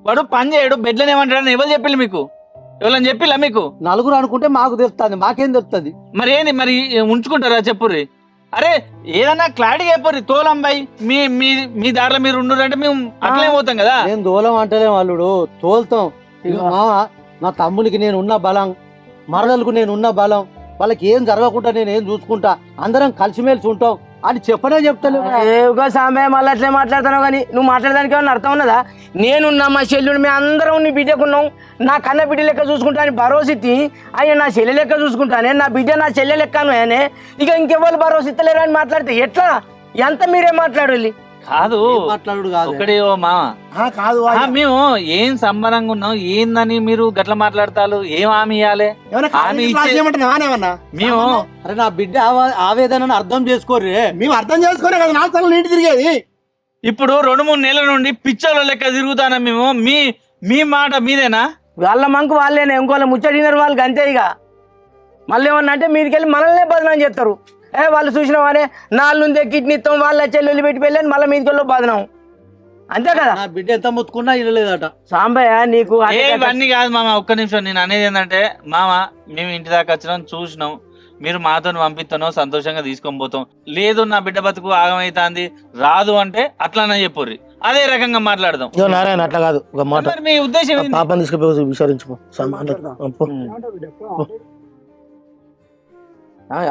వాడు పని చేయడు, బెడ్లను ఏమంటాడని ఎవరు చెప్పిల్లు మీకు? ఎవరని చెప్పిల్లా మీకు? నలుగురు అనుకుంటే మాకు తెలుస్తుంది, మాకేం తెలుస్తుంది? మరి ఏంది మరి ఉంచుకుంటారా చెప్పుర్రి? అరే ఏదన్నా క్లారిటీ చెప్పర్రి. తోలంబాయి మీ దారిలో మీరు ఉండారంటే మేము అట్లే పోతాం కదా. నేను దూలం అంటలేం అల్లుడు, తోలుతాం. ఇక మామ నా తమ్మునికి నేను ఉన్న బలం, మరదలకు నేను ఉన్న బలం, వాళ్ళకి ఏం జరగకుండా నేను ఏం చూసుకుంటా, అందరం కలిసిమెలిసి ఉంటాం అని చెప్పనే చెప్తలేవు. సాంబే మళ్ళీ అట్లే మాట్లాడుతున్నావు. కానీ నువ్వు మాట్లాడడానికి ఏమన్నా అర్థం ఉన్నదా? నేనున్నా, మా చెల్లెడు, మేము అందరం నీ బిడ్డకున్నాం. నా కన్న బిడ్డ లెక్క చూసుకుంటా అని భరోసా ఇచ్చి ఆయన నా చెల్లె లెక్క చూసుకుంటానే, నా బిడ్డ నా చెల్లె లెక్కను ఆయనే. ఇక ఇంకెవ్వరు భరోసా ఇస్తలేరు అని మాట్లాడితే ఎట్లా? ఎంత మీరే మాట్లాడాలి? కాదు మాట్లాడు కాదు ఒకటే ఓ మామ కాదు. మేము ఏం సంబరంగా ఉన్నాం ఏందని మీరు గట్ల మాట్లాడతారు? ఏం హామీ ఇవ్వాలి? మేము అరే నా బిడ్డ ఆవేదనను అర్థం చేసుకోర్రే. మేము అర్థం చేసుకోరే కదా 4 సార్లు నీటి తిరిగేది. ఇప్పుడు 2-3 నెలల నుండి పిచ్చోళ్ళ లెక్క తిరుగుతానా మేము? మీ మాట మీదేనా? వాళ్ళ మంకు వాళ్ళేనే, ఇంకోళ్ళ ముచ్చడినారు వాళ్ళకి అంతే. ఇక మళ్ళీ ఏమన్నా అంటే మీదికెళ్ళి మనల్నే బదనాం చేస్తారు. వాళ్ళు చూసిన వారే నాలుగుందే కిడ్నీ ఇస్తాం, వాళ్ళ చెల్లెళ్ళు పెట్టి వెళ్ళని మళ్ళీ మీదికెళ్ళి బదనాం. అంతే కదా? నా బిడ్డ ఎంత మొత్తుకున్నా ఇవ్వలేదట. సాంబయ్య నీకు ఇవన్నీ కాదు మామ. ఒక్క నిమిషం. నేను అనేది ఏంటంటే మామ, మేము ఇంటి దాకా వచ్చినాం, చూసినాం, మీరు మాతో పంపిస్తానో సంతోషంగా తీసుకొని పోతాం. లేదు నా బిడ్డ బతుకు ఆగమైతాంది రాదు అంటే అట్లానే చెప్పుర్రి, అదే రకంగా మాట్లాడదాం. నారాయణ అట్లా కాదు, ఒక మాట. మీ ఉద్దేశం పాపని తీసుకుపోయి విచారించుకో.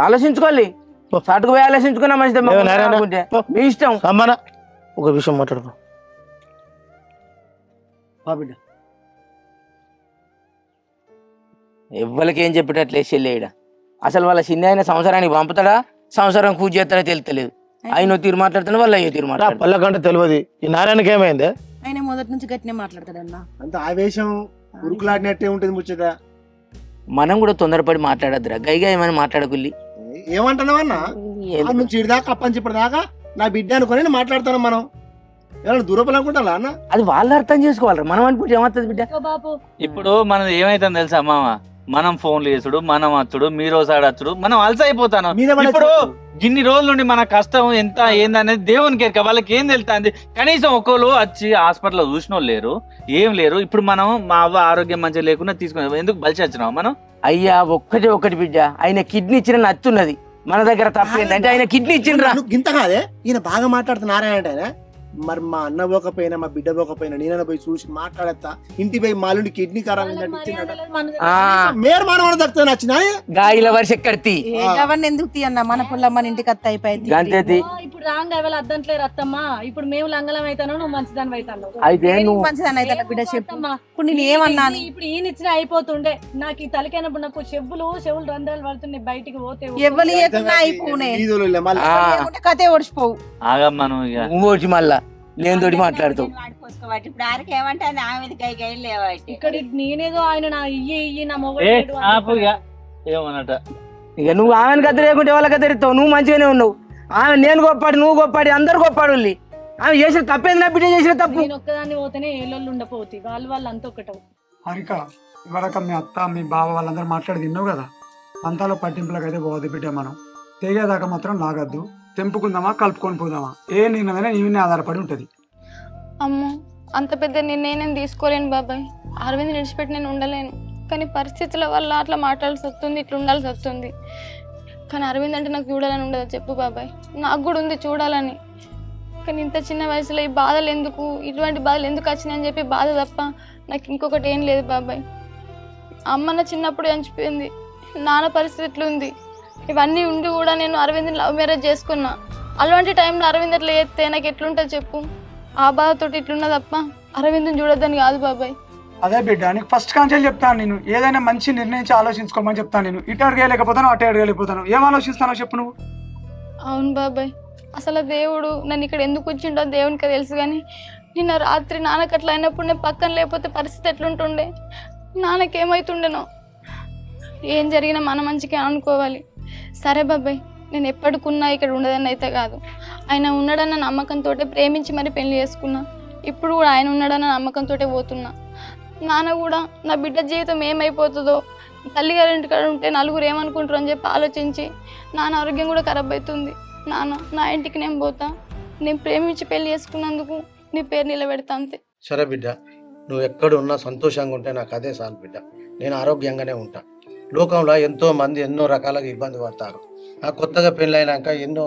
ఆలోచించుకోవాలి. చాటుకు పోయి ఆలోచించుకున్నా మంచిదే. మీ ఇష్టం. అమ్మనా ఒక విషయం మాట్లాడుకో. బిడ్డ ఎవ్వరికి ఏం చెప్పేటట్లే చెల్లేయడ. అసలు వాళ్ళ చిన్న ఆయన సంవత్సరానికి పంపుతాడా, సంవత్సరం కూర్చు చేస్తాడో తెలుస్తలేదు. ఆయన తీరు మాట్లాడుతున్నా, వాళ్ళ అయ్యో తీరు మాట్లాడు. పల్లకంటే తెలియదు. ఈ నారాయణకి ఏమైంది? ఆయన మొదటి నుంచి గట్టినే మాట్లాడతాడన్నా. అంత ఆవేశం ఉరుకులాడినట్టే ఉంటుంది ముచ్చట. మనం కూడా తొందరపడి మాట్లాడద్దురా, గైగా ఏమైనా మాట్లాడకుల్లి. ఏమంటున్నావన్నా? నుంచి ఇడిదాకా అప్పని చెప్పేదాకా నా బిడ్డ అనుకుని మాట్లాడతాను. మనం ఏమన్నా దూరపలు అనుకుంటా అన్న? అది వాళ్ళు అర్థం చేసుకోవాలి. మనం అనుకుంటే ఏమవుతుంది బిడ్డ? ఇప్పుడు మనం ఏమైతుంది తెలుసా మామ? మనం ఫోన్లు చేసుడు, మనం వచ్చుడు, మీరోసారి వచ్చుడు, మనం అలసైపోతాను. ఇప్పుడు ఇన్ని రోజుల నుండి మన కష్టం ఎంత ఏందనేది దేవునికి ఎరక. వాళ్ళకి ఏం తెలుస్తుంది? కనీసం ఒక్కరు వచ్చి హాస్పిటల్లో చూసిన వాళ్ళు లేరు, ఏం లేరు. ఇప్పుడు మనం మా అవ్వ ఆరోగ్యం మంచిగా లేకుండా తీసుకున్నాం, ఎందుకు బలిసి వచ్చినాం మనం? అయ్యా ఒకటి బిడ్డ, ఆయన కిడ్నీ ఇచ్చిన నచ్చున్నది. మన దగ్గర తప్పేందంటే ఆయన కిడ్నీ ఇచ్చిండ్రా. ఇంత కాదే ఈయన బాగా మాట్లాడుతున్నారా అంటే ఆయన. మరి మా అన్న పోకపోయినా మా బిడ్డ పోకపోయినా నేనైనా పోయి చూసి మాట్లాడతా. ఇంటి పోయి మాలుండి కిడ్నీ ఖరాబ్ మేరు మానవ దక్కుతా నచ్చిన గాయల వర్ష ఎక్కడితి అవన్నీ ఎందుకు తీయన్నా? మన పుల్ల మన ఇంటికి అత్త అయిపోయింది. ఇప్పుడు రాంగ్ ఎవరు అద్దంట్లేరు అత్తమ్మా. ఇప్పుడు మేము లంగలం అవుతాను, నువ్వు మంచిదాని అవుతాను. అయితే నువ్వు మంచిదాని అవుతా బిడ్డ చెప్పమ్మా. ఇప్పుడు నేను ఏమన్నాను? ఇప్పుడు ఈయన ఇచ్చిన అయిపోతుండే. నాకు ఈ తలకైనప్పుడు నాకు చెవులు రంధ్రాలు పడుతున్నాయి, బయటికి పోతే ఎవరు అయిపోనే కథే ఓడిచిపోవు. ఆగమ్మా నువ్వు ఇక ఇంకోటి మళ్ళా లేనితోటి మాట్లాడుతావు. ఇప్పుడు ఆరికి ఏమంటాను ఆమె గై గై లేవాటి. ఇక్కడ నేనేదో ఆయన నా ఇయ్యి నా ఏమన్నట. ఇక నువ్వు ఆమెను కత్తిరేకుంటే వాళ్ళ కత్తిరిస్తావు. నువ్వు మంచిగానే ఉన్నావు. ఆమె నేను గొప్పాడు, నువ్వు గొప్పాడు, అందరు గొప్పాడు. ఆమె చేసిన తప్పేంది? నా బిడ్డ చేసిన తప్పు. నేను ఒక్కదాన్ని పోతేనే ఏళ్ళు ఉండపోతే వాళ్ళు అంతా ఒకటవు. హారిక, ఇవాళ మీ అత్త మీ బావ వాళ్ళందరూ మాట్లాడి తిన్నావు కదా, అంతాలో పట్టింపులకు అయితే పోవద్దు బిడ్డ. మనం తెగేదాకా మాత్రం లాగద్దు. తెంపుకుందామా కలుపుకొని పోదామా ఏ నిర్ణయమైనా ఈమెనే ఆధారపడి ఉంటుంది. అమ్మో అంత పెద్ద నిర్ణయం తీసుకోలేను బాబాయ్. అరవింద్ విడిచిపెట్టి నేను ఉండలేను. కానీ పరిస్థితుల వల్ల అట్లా మాట్లాడాల్సి వస్తుంది, ఇట్లా ఉండాల్సి వస్తుంది. కానీ అరవింద్ అంటే నాకు చూడాలని ఉండదు చెప్పు బాబాయ్. నాకు కూడా ఉంది చూడాలని. కానీ ఇంత చిన్న వయసులో ఈ బాధలు ఎందుకు, ఇటువంటి బాధలు ఎందుకు వచ్చినాయని చెప్పి బాధ తప్ప నాకు ఇంకొకటి ఏం లేదు బాబాయ్. అమ్మ నా చిన్నప్పుడు చనిపోయింది. నాన్న పరిస్థితి ఎట్లుంది, ఇవన్నీ ఉండి కూడా నేను అరవింద్ని లవ్ మ్యారేజ్ చేసుకున్నా. అలాంటి టైంలో అరవింద్ అట్లా చేస్తే నాకు ఎట్లుంటుంది చెప్పు. ఆ బాధతోటి ఇట్లున్నా తప్ప అరవింద్ని చూడొద్దని కాదు బాబాయ్. అదే బిడ్డ, నీకు ఫస్ట్ కాన్సెల్ చెప్తాను, నేను ఏదైనా మంచి నిర్ణయించి ఆలోచించుకోమని చెప్తాను. నేను ఇటు అడగలేకపోతాను, అటు అడగలేకపోతాను. ఏం ఆలోచిస్తానో చెప్పు నువ్వు. అవును బాబాయ్, అసలు దేవుడు నన్ను ఇక్కడ ఎందుకు వచ్చిండో దేవునికి తెలుసు. కానీ నిన్న రాత్రి నాన్నకి అట్లా అయినప్పుడు నేను పక్కన లేకపోతే పరిస్థితి ఎట్లుంటుండే, నాన్నకేమవుతుండేనో. ఏం జరిగినా మన మంచిగా అనుకోవాలి. సరే బాబాయ్, నేను ఎప్పటికున్నా ఇక్కడ ఉండదని అయితే కాదు. ఆయన ఉన్నాడన్న నమ్మకంతో ప్రేమించి మరి పెళ్లి చేసుకున్నా. ఇప్పుడు కూడా ఆయన ఉన్నాడన్న నమ్మకంతో పోతున్నా. నాన్న కూడా నా బిడ్డ జీవితం ఏమైపోతుందో, తల్లిగారింటి కాడ ఉంటే నలుగురు ఏమనుకుంటారు అని చెప్పి ఆలోచించి నాన్న ఆరోగ్యం కూడా ఖరాబ్ అవుతుంది. నాన్న, నా ఇంటికి నేను పోతా, నేను ప్రేమించి పెళ్లి చేసుకున్నందుకు నీ పేరు నిలబెడతా అంతే. సరే బిడ్డ, నువ్వు ఎక్కడ ఉన్నా సంతోషంగా ఉంటే నాకు అదే చాలు బిడ్డ. నేను ఆరోగ్యంగానే ఉంటా. లోకంలో ఎంతో మంది ఎన్నో రకాలుగా ఇబ్బంది పడతారు. ఆ కొత్తగా పెళ్ళి అయినాక ఎన్నో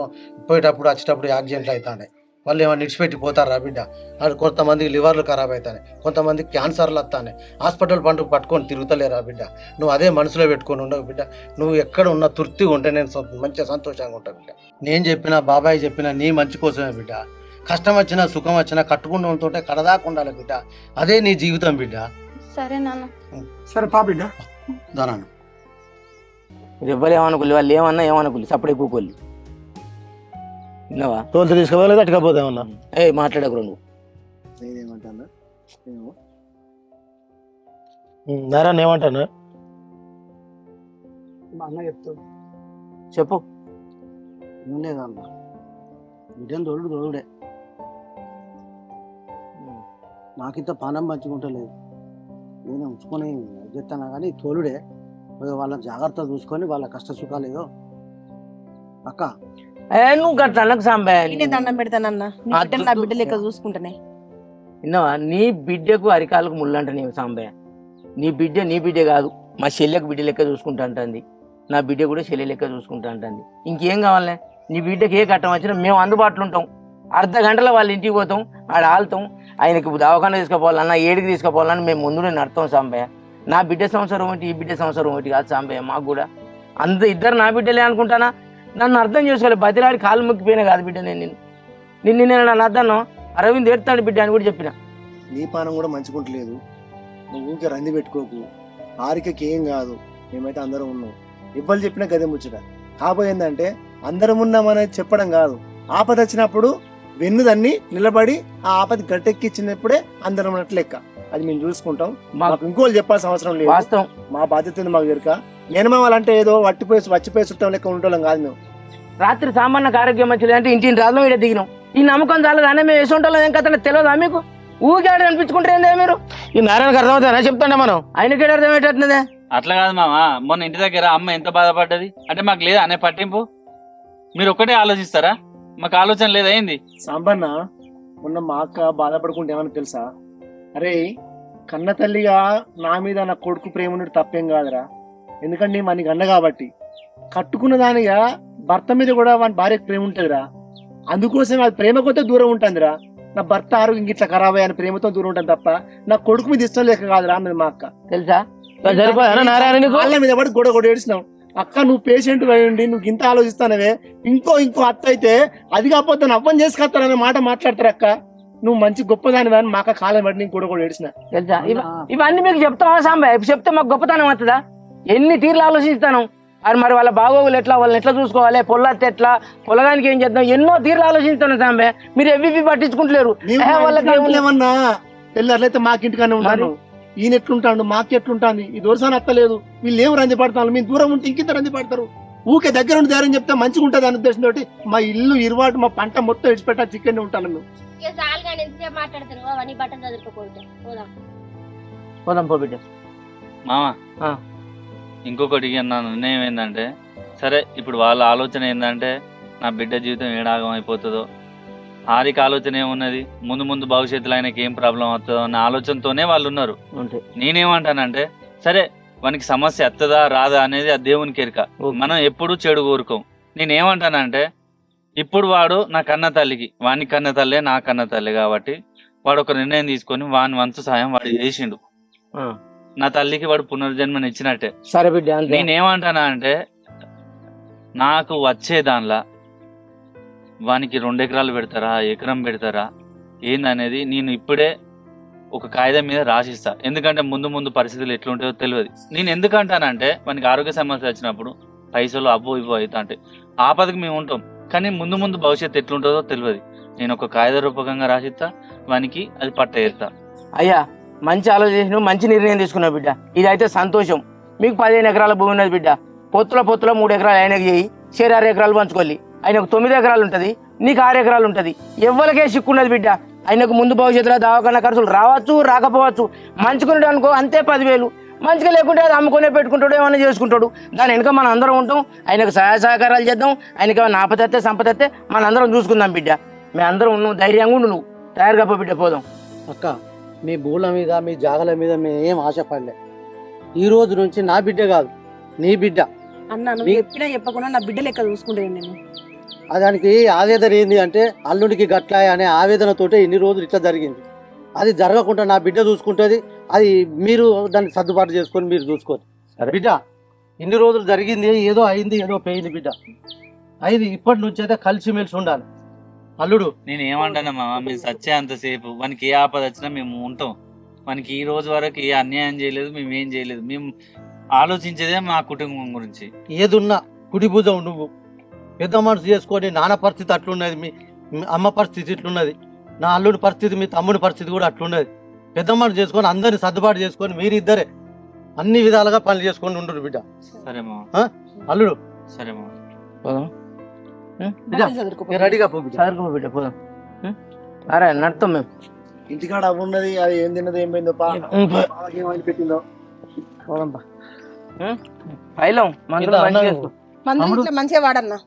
పోయేటప్పుడు వచ్చేటప్పుడు యాక్సిడెంట్లు అవుతాయి. వాళ్ళు ఏమైనా నిడిచిపెట్టి పోతారా బిడ్డ? అది కొంతమందికి లివర్లు ఖరాబ్ అవుతాయి, కొంతమందికి క్యాన్సర్లు వస్తాయి. హాస్పిటల్ పట్టుకొని తిరుగుతలేరా బిడ్డ? నువ్వు అదే మనసులో పెట్టుకొని ఉండవు బిడ్డ. నువ్వు ఎక్కడ ఉన్నా తృప్తిగా ఉంటే నేను మంచిగా సంతోషంగా ఉంటాను బిడ్డ. నేను చెప్పినా బాబాయ్ చెప్పినా నీ మంచి కోసమే బిడ్డ. కష్టం వచ్చినా సుఖం వచ్చినా కట్టుకుని ఉంటుంటే కడదాకా ఉండాలి బిడ్డ. అదే నీ జీవితం బిడ్డ. సరే నాన్న. సరే పా బిడ్డ. దానాను మీరు ఎవ్వరు ఏమనుకోలేదు, వాళ్ళు ఏమన్నా ఏమనుకోలేదు, సప్పుడే కూకోళ్ళు. విన్నావా? తోలుతో తీసుకోవాలి అట్టుకపోతే ఏమన్నా మాట్లాడకరు నువ్వు. నేనేమంటాను, నారాయణ ఏమంటాను? మా అన్న చెప్తాడు. చెప్పు. ఏం లేదన్న, బిడ్డను తోలుడే. నాకింత పానం పంచుకుంటలేదు, నేను ఉంచుకొని చెప్తాను కానీ తోలుడే. వాళ్ళ జాగ్రత్త చూసుకొని వాళ్ళ కష్ట సుఖాలు ఏదో అక్క. నువ్వు గట్ల అన్నకు సాంబయ్య, నేనే దండం పెడతానన్నా, నీ బిడ్డను నా బిడ్డ లెక్క చూసుకుంటానే. విన్నావా? నీ బిడ్డకు అరికాలకు ముళ్ళంట నీవు సాంబయ్య. నీ బిడ్డ కాదు, మా చెల్లెకు బిడ్డ లెక్క చూసుకుంటా అంటుంది. నా బిడ్డ కూడా చెల్లె లెక్క చూసుకుంటా అంటుంది. ఇంకేం కావాలే? నీ బిడ్డకి ఏ కట్టం వచ్చినా మేము అందుబాటులో ఉంటాం. అర్ధ గంటలో వాళ్ళ ఇంటికి పోతాం, ఆడ ఆలుతాం. ఆయనకి దవాఖాన తీసుకుపోవాలన్నా ఏడికి తీసుకుపోవాలని మేము ముందు నడతాం సాంబయ్య. నా బిడ్డ సంవత్సరం ఒకటి, ఈ బిడ్డ సంవత్సరం ఒకటి కాదు సాంబయ్య. మాకు కూడా ఇద్దరు నా బిడ్డలే అనుకుంటానా? నన్ను అర్థం చేసుకోవాలి. బతిలాడి కాలు మొక్కిపోయినా కాదు బిడ్డ. నిన్ను నన్ను అర్థం అరవింద్ ఏడుతాడు బిడ్డ అని కూడా చెప్పిన. నీ పానం కూడా మంచుకుంటలేదు. నువ్వు ఊరికే రంది పెట్టుకోకు. ఆరికకి ఏం కాదు, మేమైతే అందరం ఉన్నాం. ఇవ్వాలి చెప్పినా గదే ముచ్చట. కాబోయేందంటే అందరం ఉన్నామనేది చెప్పడం కాదు, ఆపద వచ్చినప్పుడు వెన్నుదన్ని నిలబడి ఆ ఆపద గట్టెక్కిచ్చినప్పుడే అందరం అన్నట్లు లెక్క. అది మేము చూసుకుంటాం. మాకు ఇంకోళ్ళు చెప్పాల్సిన అవసరం లేదు. వాస్తవం, మా బాధ్యత మాకు ఎరుక. నేను వాళ్ళంటే ఏదో వచ్చిపోయి చుట్టం లెక్క ఉండటం కాదు. మేము రాత్రి సామాన్య ఆరోగ్యం మంచిది అంటే ఇంటిని రాజులో ఇక్కడ దిగినాం. ఈ నమ్మకం చాలదు అనే మేము వేసుకుంటాం. ఏం కథ తెలియదా మీకు? ఊగాడు అనిపించుకుంటారే మీరు. ఈ నారాయణకి అర్థమవుతాయని చెప్తాండే మనం. ఆయనకి అర్థమయ్యేటట్లేదే. అట్లా కాదు మామ, మొన్న ఇంటి దగ్గర అమ్మ ఎంత బాధపడ్డది అంటే మాకు లేదా అనే పట్టింపు. మీరు ఒక్కటే ఆలోచిస్తారా? మాకు ఆలోచన లేదా ఏంది? సాంబన్న, మొన్న మా అక్క బాధపడుకుంటే ఏమన్నా తెలుసా? అరే, కన్న తల్లిగా నా మీద నా కొడుకు ప్రేమ ఉన్నట్టు తప్పేం కాదురా. ఎందుకంటే మనకి అన్న కాబట్టి. కట్టుకున్న దానిగా భర్త మీద కూడా వాని భార్యకు ప్రేమ ఉంటుందిరా. అందుకోసం అది ప్రేమ కొత్త దూరం ఉంటుందిరా. నా భర్త ఆరోగ్యం ఇట్లా ఖరాబ్ అయ్యని ప్రేమతో దూరం ఉంటుంది తప్ప నా కొడుకు మీద ఇష్టం లేక కాదురా అన్నది మా అక్క. తెలుసా? వాళ్ళ మీద పడి గొడవ ఏడిచినావు. అక్క, నువ్వు పేషెంట్ అయ్యండి, నువ్వు ఇంత ఆలోచిస్తానవే. ఇంకో అత్త అయితే అది కాకపోతే అవ్వని చేసుకొస్తాననే మాట మాట్లాడతారు. అక్క, నువ్వు మంచి గొప్పదాని అని మాక కాలం పడి నీకు గొడవ ఏడిచిన. తెలుసా? ఇవన్నీ మీకు చెప్తావా సాంబయ్య? చెప్తే మాకు గొప్పతనం అవుతుందా? ఎన్ని తీర్లు ఆలోచిస్తాను. మరి వాళ్ళ బాగోగులు ఎట్లా, వాళ్ళని ఎట్లా చూసుకోవాలి, పొల్లత్తే ఎట్లా, పొలగానికి ఏం చేద్దాం, ఎన్నో తీర్లు ఆలోచిస్తాను సాంబయ్య. మీరు ఎవి పట్టించుకుంటలేరు. ఏమన్నా పెళ్ళి అట్లయితే మాకింటికానే ఉంటాను. ఈయన ఎట్లుంటాడు, మాకు ఎట్లుంటాను. ఈ దోరసాని అత్తలేదు. వీళ్ళు ఏం రంది పడతాను. మీరు దూరం ఉంటే ఇంకింత రంది పడతారు. ఊకే దగ్గర ఉండి ధైర్యం చెప్తే మంచిగా ఉంటుంది అనే ఉద్దేశంతో మా ఇల్లు ఇరువాటు మా పంట మొత్తం ఇడిచిపెట్టా చికెన్ ఉంటాను మేము. మాట్లాడతారు అవన్నీ బట్టలు చదువుకోకూడదు. పోదాం పో బిడ్డ. మామ, ఇంకొకటి నా నిర్ణయం ఏంటంటే, సరే ఇప్పుడు వాళ్ళ ఆలోచన ఏంటంటే నా బిడ్డ జీవితం ఏడాగం అయిపోతుందో, హారిక ఆలోచన ఏమున్నది, ముందు ముందు భవిష్యత్తులో ఆయనకి ఏం ప్రాబ్లం అవుతుందో అన్న ఆలోచనతోనే వాళ్ళు ఉన్నారు. నేనేమంటానంటే, సరే వానికి సమస్య వస్తుందా రాదా అనేది ఆ దేవునికి ఎరుక. మనం ఎప్పుడు చెడు కోరుకోం. నేనేమంటానంటే, ఇప్పుడు వాడు నా కన్న తల్లికి, వాని కన్న తల్లే నా కన్న తల్లి కాబట్టి వాడు ఒక నిర్ణయం తీసుకొని వాని వంతు సాయం వాడు చేసిండు. నా తల్లికి వాడు పునర్జన్మని ఇచ్చినట్టే. సరే బిడ్డ, నేనేమంటానా అంటే, నాకు వచ్చే దానిలా వానికి 2 ఎకరాలు పెడతారా, ఎకరం పెడతారా ఏందనేది నేను ఇప్పుడే ఒక కాగితం మీద రాసిస్తా. ఎందుకంటే ముందు ముందు పరిస్థితులు ఎట్లుంటాయో తెలియదు. నేను ఎందుకంటానంటే మనకి ఆరోగ్య సమస్య వచ్చినప్పుడు పైసలు అబ్బో ఇవ్వ అవుతా అంటే ఆపదకు మేము ఉంటాం, కానీ ముందు ముందు భవిష్యత్తు ఎట్లుంటుందో తెలియదు. నేను ఒక కాగిత రూపకంగా రాసిస్తా, వానికి అది పట్ట వేస్తా. అయ్యా మంచి ఆలోచన, మంచి నిర్ణయం తీసుకున్నావు బిడ్డ. ఇదైతే సంతోషం. మీకు 15 ఎకరాల భూమి ఉన్నది బిడ్డ. పొత్తుల 3 ఎకరాలు ఆయనకు చేయి, 6 ఎకరాలు పంచుకోవాలి. ఆయనకు 9 ఎకరాలు ఉంటుంది, నీకు 6 ఎకరాలు ఉంటుంది. ఎవరికే సిక్కున్నది బిడ్డ. ఆయనకు ముందు భవిష్యత్తులో దవాఖానా ఖర్చులు రావచ్చు రాకపోవచ్చు. మంచుకున్నాడు అనుకో అంతే 10,000, మంచిగా లేకుంటే అది అమ్ముకునే పెట్టుకుంటాడు, ఏమన్నా చేసుకుంటాడు. దాని వెనుక మనం అందరం ఉంటాం. ఆయనకు సహాయ సహకారాలు చేద్దాం. ఆయనకి ఏమైనా ఆపదత్తే సంపదత్తే మన అందరం చూసుకుందాం బిడ్డ. మేము అందరం ఉన్నాం, ధైర్యంగా ఉండు. నువ్వు తయారుగా పో బిడ్డ, పోదాం. అక్క మీ భూల మీద మీ జాగల మీద మేము ఏం ఆశపడలే. ఈ రోజు నుంచి నా బిడ్డ కాదు నీ బిడ్డ. అన్న నువ్వు చెప్పినా చెప్పకుండా నా బిడ్డ లెక్క చూసుకుంటాను నేను. దానికి ఆవేదన ఏంది అంటే అల్లుడికి గట్లా అనే ఆవేదనతోటే ఇన్ని రోజులు ఇట్లా జరిగింది. అది జరగకుండా నా బిడ్డ చూసుకుంటుంది. అది మీరు దాన్ని సర్దుబాటు చేసుకొని మీరు చూసుకోండి. బిడ్డ ఇన్ని రోజులు జరిగింది, ఏదో అయింది, ఏదో పోయింది బిడ్డ. అయింది, ఇప్పటి నుంచి అయితే కలిసిమెలిసి ఉండాలి. అల్లుడు నేను ఏమంటాను మామ, మీరు సచ్చే అంతసేపు వానికి ఏ ఆపద వచ్చినా మేము ఉంటాం. మనకి ఈ రోజు వరకు ఏ అన్యాయం చేయలేదు, మేము ఏం చేయలేదు. మేము ఆలోచించేదే మా కుటుంబం గురించి. ఏదున్నా కుడి భుజం నువ్వు పెద్ద మనసు చేసుకొని నాన్న పరిస్థితి అట్లున్నది, మీ అమ్మ పరిస్థితి ఇట్లున్నది, నా అల్లుడి పరిస్థితి, మీ తమ్ముడి పరిస్థితి కూడా అట్లున్నది. పెద్ద మనసు చేసుకొని అందరిని సర్దుబాటు చేసుకొని మీరిద్దరే అన్ని విధాలుగా పనులు చేసుకొని ఉండరు బిడ్డ. సరే మామ. అల్లుడు సరే మామ. పోదాం. రెడీగా పో బిడ్డ. చదువుకో బిడ్డ, పోదాం. అరే నడుతాం మేము. ఇంటికాడ అవ్వున్నది, అది ఏం తిన్నది ఏం పోయిందో ఏమైంది పెట్టిందో. పోదాం బా. పైలం మందులు మంచిగా చేసుకో. మందులు ఇట్లా మంచిగా వాడన్నా.